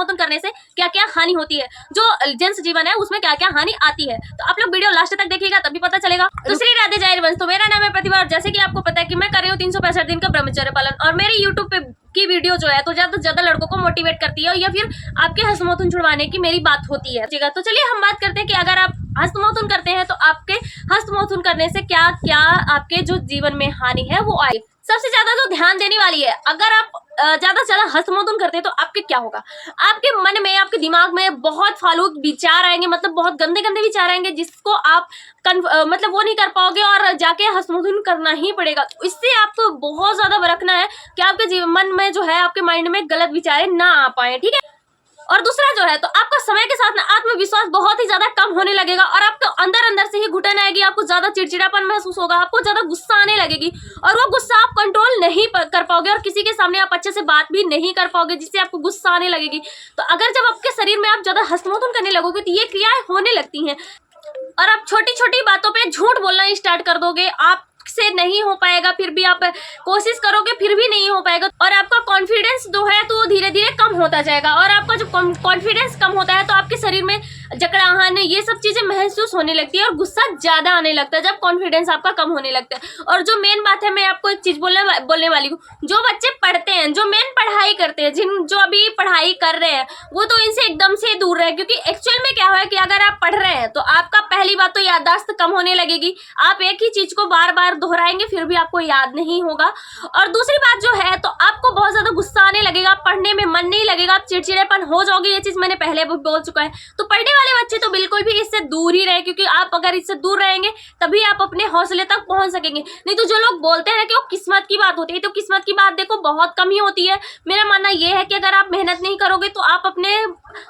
हस्तमैथुन करने से क्या क्या हानि होती है, जो जेंट्स जीवन है उसमें क्या क्या हानि आती है। तो आप लोग वीडियो लास्ट तक देखिएगा तभी पता चलेगा। तो श्री राधे जय हरिवंश। तो मेरा नाम है प्रतिभा और जैसे कि आपको पता है कि मैं कर रही हूँ 365 दिन का ब्रह्मचर्य पालन, और मेरी यूट्यूब पे की वीडियो जो है तो ज्यादा से ज्यादा लड़कों को मोटिवेट करती है या फिर आपके हस्तमैथुन छुड़वाने की मेरी बात होती है। ठीक है, तो चलिए हम बात करते हैं कि अगर आप हस्तमैथुन करते हैं तो आपके हस्तमैथुन करने से क्या क्या आपके जो जीवन में हानि है वो आए। सबसे ज्यादा जो ध्यान देने वाली है, अगर आप ज्यादा से ज्यादा हस्तमैथुन करते हैं तो आपके क्या होगा, आपके मन में आपके दिमाग में बहुत फालतू विचार आएंगे, मतलब बहुत गंदे गंदे विचार आएंगे जिसको आप मतलब वो नहीं कर पाओगे और जाके हस्तमैथुन करना ही पड़ेगा। इससे आपको बहुत ज्यादा बरकना है कि आपके मन में जो है आपके माइंड में गलत विचार ना आ पाए। ठीक है, और दूसरा जो है तो आपका समय के साथ ना आत्मविश्वास बहुत ही ज्यादा कम होने लगेगा और आपको अंदर अंदर से ही घुटन आएगी, आपको ज्यादा चिड़चिड़ापन महसूस होगा, आपको ज्यादा गुस्सा आने लगेगी और वो गुस्सा आप कंट्रोल नहीं कर पाओगे और किसी के सामने आप अच्छे से बात भी नहीं कर पाओगे जिससे आपको गुस्सा आने लगेगी। तो अगर जब आपके शरीर में आप ज्यादा हस्तमैथुन करने लगोगे तो ये क्रियाएं होने लगती हैं और आप छोटी छोटी बातों पे झूठ बोलना स्टार्ट कर दोगे। आप से नहीं हो पाएगा, फिर भी आप कोशिश करोगे फिर भी नहीं हो पाएगा और आपका कॉन्फिडेंस जो है तो धीरे धीरे कम होता जाएगा और आपका जो कॉन्फिडेंस कम होता है तो आपके शरीर में जकड़ाहट ये सब चीजें महसूस होने लगती है और गुस्सा ज्यादा आने लगता है जब कॉन्फिडेंस आपका कम होने लगता है। और जो मेन बात है, मैं आपको एक चीज बोलने वाली हूँ, जो बच्चे पढ़ते हैं, जो मेन पढ़ाई करते हैं, जो अभी पढ़ाई कर रहे हैं वो तो इनसे एकदम से दूर रहे, क्योंकि एक्चुअल में क्या है कि अगर आप पढ़ रहे हैं तो आपका पहली बात तो याददाश्त कम होने लगेगी, आप एक ही चीज को बार बार दोहराएंगे फिर भी आपको याद नहीं होगा। और दूसरी बात जो है तो आपको बहुत ज्यादा गुस्सा आने लगेगा, पढ़ने में मन नहीं लगेगा, आप चिड़चिड़ेपन हो जाओगे। ये चीज मैंने पहले भी बोल चुका है। तो पढ़ने वाले बच्चे तो बिल्कुल भी इससे दूर ही रहे, क्योंकि आप अगर इससे दूर रहेंगे तभी आप अपने हौसले तक पहुंच सकेंगे। नहीं तो जो लोग बोलते हैं कि वो किस्मत की बात होती है, तो किस्मत की बात देखो बहुत कम ही होती है। मेरा मानना यह है कि अगर आप मेहनत नहीं करोगे तो आप अपने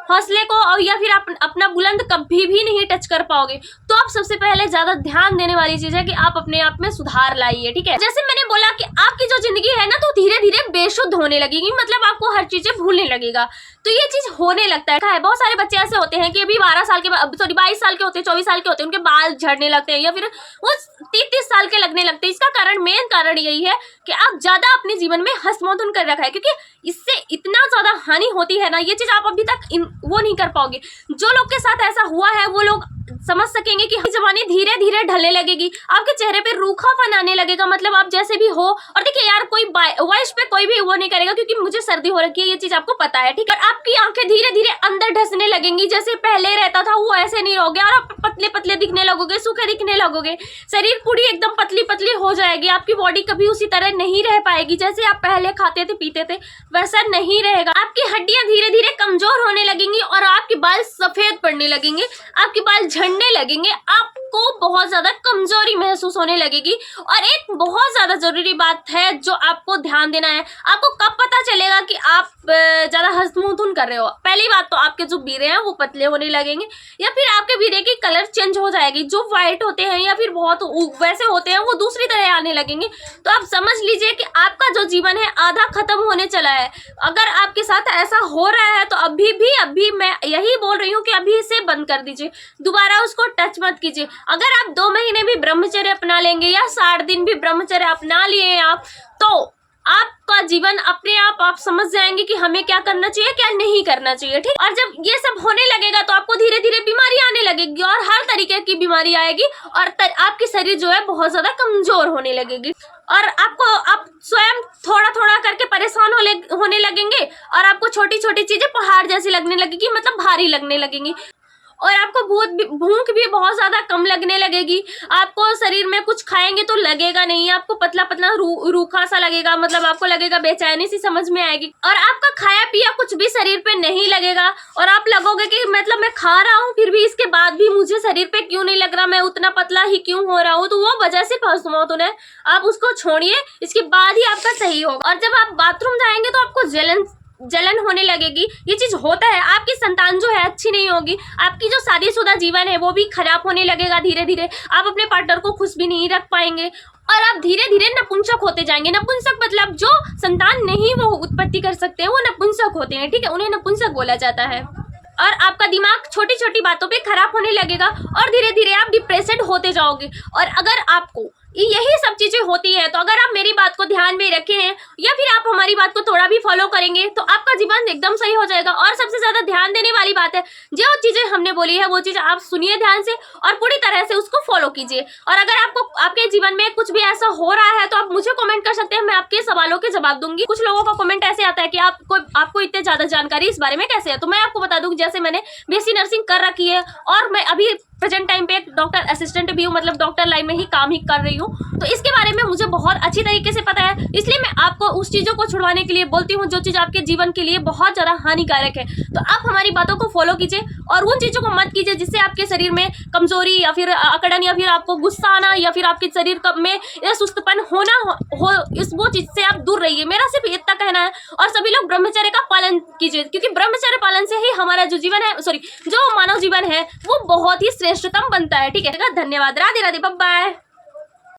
हौसले को और या फिर अपना बुलंद कभी भी नहीं टच कर पाओगे। तो आप सबसे पहले ज्यादा ध्यान देने वाली चीज है कि आप अपने आप में सुधार लाइए। ठीक है, जैसे मैंने बोला कि आपकी जो जिंदगी है ना तो धीरे धीरे बेशुद्ध होने लगेगी, मतलब आपको हर चीजें भूलने लगेगा। तो ये चीज होने लगता है। बहुत सारे बच्चे ऐसे होते हैं कि अभी 12 साल के 22 साल के होते हैं, 24 साल के होते हैं, उनके बाल झड़ने लगते हैं या फिर वो 30 साल के लगने लगते हैं। इसका कारण, मेन कारण यही है कि आप ज्यादा अपने जीवन में हस्तमैथुन कर रखा है, क्योंकि इससे इतना ज्यादा हानि होती है ना, ये चीज आप अभी तक वो नहीं कर पाओगे। जो लोग के साथ ऐसा हुआ है वो लोग समझ सकेंगे कि जवानी धीरे धीरे ढलने लगेगी, आपके चेहरे पे रूखापन आने लगेगा, मतलब आप जैसे भी हो। और देखिए यार, कोई वॉइस पे कोई भी वो नहीं करेगा क्योंकि मुझे सर्दी हो रखी है, ये चीज आपको पता है। ठीक है, और आपकी आंखें धीरे धीरे अंदर ढसने लगेंगी, जैसे पहले रहता था वो ऐसे नहीं रहोगे और आप पतले पतले दिखने लगोगे, सूखे दिखने लगोगे, शरीर पूरी एकदम पतली पतली हो जाएगी, आपकी बॉडी कभी उसी तरह नहीं रह पाएगी जैसे आप पहले खाते थे पीते थे वैसा नहीं रहेगा। आपकी हड्डियां धीरे धीरे कमजोर होने लगेंगी और आपके बाल सफेद पड़ने लगेंगे, आपके बाल झड़ने लगेंगे, आपको बहुत ज्यादा कमजोरी महसूस होने लगेगी। और एक बहुत ज्यादा जरूरी बात है जो आपको ध्यान देना है, आपको कब पता चलेगा कि आप ज्यादा हस्तमैथुन कर रहे हो। पहली बात तो आपके जो बीरे हैं वो पतले होने लगेंगे या फिर आपके बीरे की कलर चेंज हो जाएगी, जो व्हाइट होते हैं या फिर बहुत वैसे होते हैं वो दूसरी तरह आने लगेंगे। तो आप समझ लीजिए कि आपका जो जीवन है आधा खत्म होने चला है। अगर आपके साथ ऐसा हो रहा है तो अभी मैं यही बोल रही हूँ कि अभी इसे बंद कर दीजिए, दोबारा उसको टच मत कीजिए। अगर आप 2 महीने भी ब्रह्मचर्य अपना लेंगे या 60 दिन भी ब्रह्मचर्य अपना लिए आप, तो आपका जीवन अपने आप समझ जाएंगे कि हमें क्या करना चाहिए क्या नहीं करना चाहिए। ठीक, और जब ये सब होने लगेगा तो आपको धीरे धीरे बीमारी आने लगेगी और हर तरीके की बीमारी आएगी और आपकी शरीर जो है बहुत ज्यादा कमजोर होने लगेगी और आप स्वयं थोड़ा थोड़ा करके परेशान होने लगेंगे और आपको छोटी छोटी चीजें पहाड़ जैसी लगने लगेगी, मतलब भारी लगने लगेंगी और आपको भूख भी बहुत ज्यादा कम लगने लगेगी। आपको शरीर में कुछ खाएंगे तो लगेगा नहीं, आपको पतला पतला रूखा सा लगेगा, मतलब आपको लगेगा बेचैनी सी समझ में आएगी और आपका खाया पिया कुछ भी शरीर पे नहीं लगेगा और आप लगोगे कि मतलब मैं खा रहा हूँ फिर भी इसके बाद भी मुझे शरीर पे क्यों नहीं लग रहा, मैं उतना पतला ही क्यों हो रहा हूँ। तो वो वजह सिर्फ हस्तमैथुन है, आप उसको छोड़िए, इसके बाद ही आपका सही होगा। और जब आप बाथरूम जाएंगे तो आपको जलन होने लगेगी, ये चीज होता है। आपकी संतान जो है अच्छी नहीं होगी, आपकी जो शादीशुदा जीवन है वो भी खराब होने लगेगा धीरे धीरे, आप अपने पार्टनर को खुश भी नहीं रख पाएंगे और आप धीरे धीरे नपुंसक होते जाएंगे। नपुंसक मतलब जो संतान नहीं वो उत्पत्ति कर सकते हैं वो नपुंसक होते हैं। ठीक है, उन्हें नपुंसक बोला जाता है। और आपका दिमाग छोटी छोटी बातों पे खराब होने लगेगा और धीरे धीरे आप डिप्रेशन होते जाओगे। और अगर आपको यही सब चीजें होती है। तो अगर आप मेरी बात को ध्यान में रखे हैं या फिर आप हमारी बात को थोड़ा भी फॉलो करेंगे तो आपका जीवन एकदम सही हो जाएगा। और सबसे ज्यादा ध्यान देने वाली बात है, जो चीजें हमने बोली है वो चीज आप सुनिए ध्यान से और पूरी तरह से उसको फॉलो कीजिए। और अगर आपको आपके जीवन में कुछ भी ऐसा हो रहा है तो आप मुझे कमेंट कर सकते हैं, मैं आपके सवालों के जवाब दूंगी। कुछ लोगों का कमेंट ऐसे आता है कि आपको इतने ज्यादा जानकारी इस बारे में कैसे है, तो मैं आपको बता दूं जैसे मैंने बीएससी नर्सिंग कर रखी है और मैं अभी प्रेजेंट टाइम पे एक डॉक्टर असिस्टेंट भी हूँ, मतलब डॉक्टर लाइन में ही काम ही कर रही हूँ। तो इसके बारे में मुझे बहुत अच्छी तरीके से पता है, इसलिए मैं आपको उस चीजों को छुड़वाने के लिए बोलती हूँ जो चीज आपके जीवन के लिए बहुत ज्यादा हानिकारक है। तो आप हमारी बातों को फॉलो कीजिए और उन चीजों को मत कीजिए जिससे आपके शरीर में कमजोरी या फिर अकड़न या फिर आपको गुस्सा आना या फिर आपके शरीर में सुस्तपन होना हो इस वो चीज से आप दूर रहिए। मेरा सिर्फ इतना कहना है। और सभी लोग ब्रह्मचर्य का पालन कीजिए, क्योंकि ब्रह्मचर्य पालन से ही हमारा जो जीवन है, जो मानव जीवन है वो बहुत ही श्रेष्ठतम बनता है। ठीक है, धन्यवाद। Radhe Radhe, bye bye.